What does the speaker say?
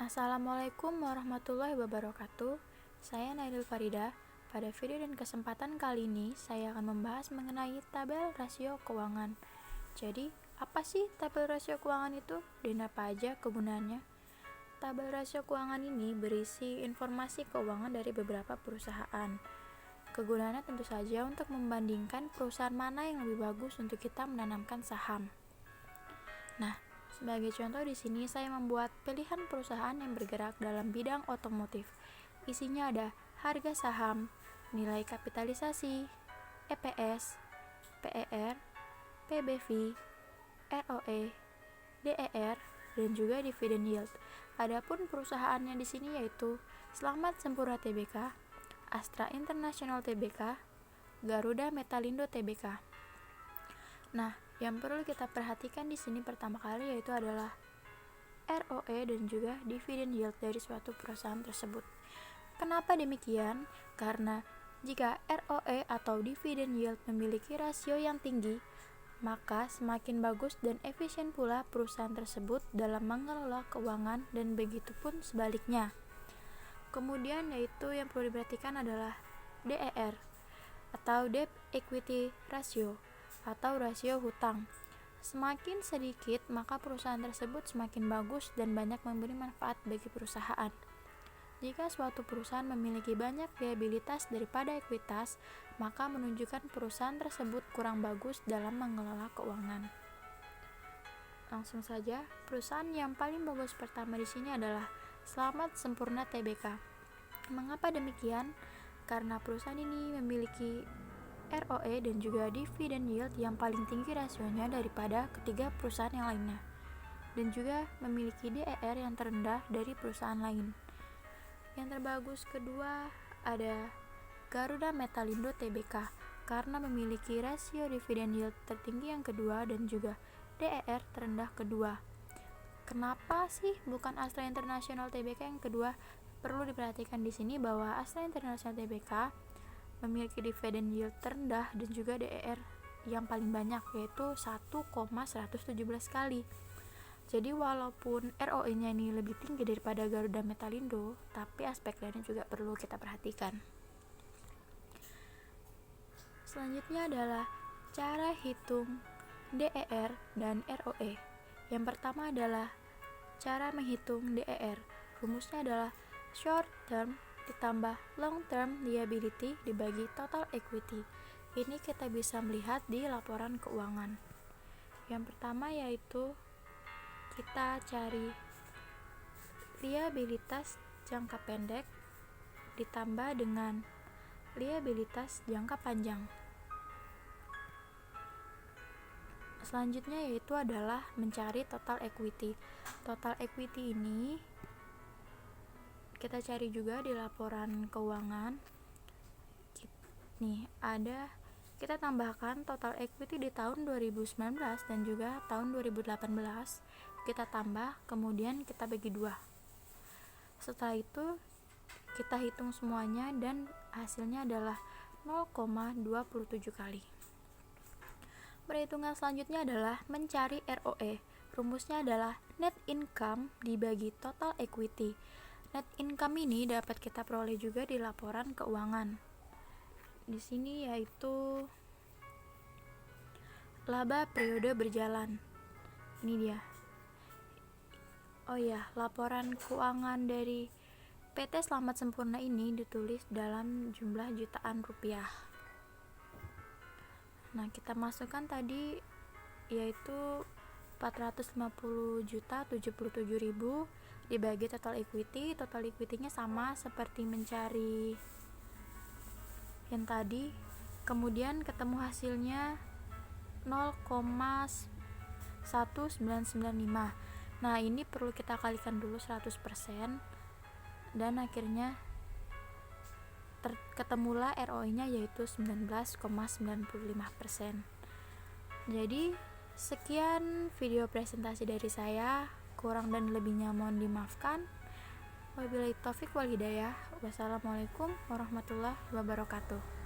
Assalamualaikum warahmatullahi wabarakatuh. Saya Nailul Farida. Pada video dan kesempatan kali ini, saya akan membahas mengenai tabel rasio keuangan. Jadi, apa sih tabel rasio keuangan itu dan apa aja kegunaannya? Tabel rasio keuangan ini berisi informasi keuangan dari beberapa perusahaan. Kegunaannya tentu saja untuk membandingkan perusahaan mana yang lebih bagus untuk kita menanamkan saham. Nah, sebagai contoh di sini saya membuat pilihan perusahaan yang bergerak dalam bidang otomotif. Isinya ada harga saham, nilai kapitalisasi, EPS, PER, PBV, ROE, DER, dan juga dividend yield. Adapun perusahaannya di sini yaitu Selamat Sempurna Tbk, Astra International Tbk, Garuda Metalindo Tbk. Nah, yang perlu kita perhatikan di sini pertama kali yaitu adalah ROE dan juga dividend yield dari suatu perusahaan tersebut. Kenapa demikian? Karena jika ROE atau dividend yield memiliki rasio yang tinggi, maka semakin bagus dan efisien pula perusahaan tersebut dalam mengelola keuangan dan begitu pun sebaliknya. Kemudian yaitu yang perlu diperhatikan adalah DER atau Debt Equity Ratio atau rasio hutang. Semakin sedikit, maka perusahaan tersebut semakin bagus dan banyak memberi manfaat bagi perusahaan. Jika suatu perusahaan memiliki banyak liabilitas daripada ekuitas, maka menunjukkan perusahaan tersebut kurang bagus dalam mengelola keuangan. Langsung saja, perusahaan yang paling bagus pertama di sini adalah Selamat Sempurna Tbk. Mengapa demikian? Karena perusahaan ini memiliki ROE dan juga dividend yield yang paling tinggi rasionya daripada ketiga perusahaan yang lainnya, dan juga memiliki DER yang terendah dari perusahaan lain. Yang terbagus kedua ada Garuda Metalindo Tbk karena memiliki rasio dividend yield tertinggi yang kedua dan juga DER terendah kedua. Kenapa sih bukan Astra International Tbk yang kedua? Perlu diperhatikan di sini bahwa Astra International Tbk memiliki dividend yield terendah dan juga DER yang paling banyak yaitu 1,117 kali. Jadi walaupun ROE-nya ini lebih tinggi daripada Garuda Metalindo, tapi aspek lainnya juga perlu kita perhatikan. Selanjutnya adalah cara hitung DER dan ROE. Yang pertama adalah cara menghitung DER. Rumusnya adalah short term ditambah long term liability dibagi total equity. Ini kita bisa melihat di laporan keuangan. Yang pertama yaitu kita cari liabilitas jangka pendek ditambah dengan liabilitas jangka panjang. Selanjutnya yaitu adalah mencari total equity. Total equity ini kita cari juga di laporan keuangan. Nih, kita tambahkan total equity di tahun 2019 dan juga tahun 2018. Kita tambah, kemudian kita bagi 2. Setelah itu kita hitung semuanya dan hasilnya adalah 0,27 kali. Perhitungan selanjutnya adalah mencari ROE. Rumusnya adalah net income dibagi total equity. Net income ini dapat kita peroleh juga di laporan keuangan. Di sini yaitu laba periode berjalan. Ini dia. Oh ya, laporan keuangan dari PT Selamat Sempurna ini ditulis dalam jumlah jutaan rupiah. Nah, kita masukkan tadi yaitu 450.077.000 dibagi total equity. Total equity-nya sama seperti mencari yang tadi, kemudian ketemu hasilnya 0,1995. Nah, ini perlu kita kalikan dulu 100% dan akhirnya ketemulah ROE-nya yaitu 19,95%. Jadi sekian video presentasi dari saya, kurang dan lebihnya mohon dimaafkan. Wabillahi taufik wal hidayah. Wassalamualaikum warahmatullahi wabarakatuh.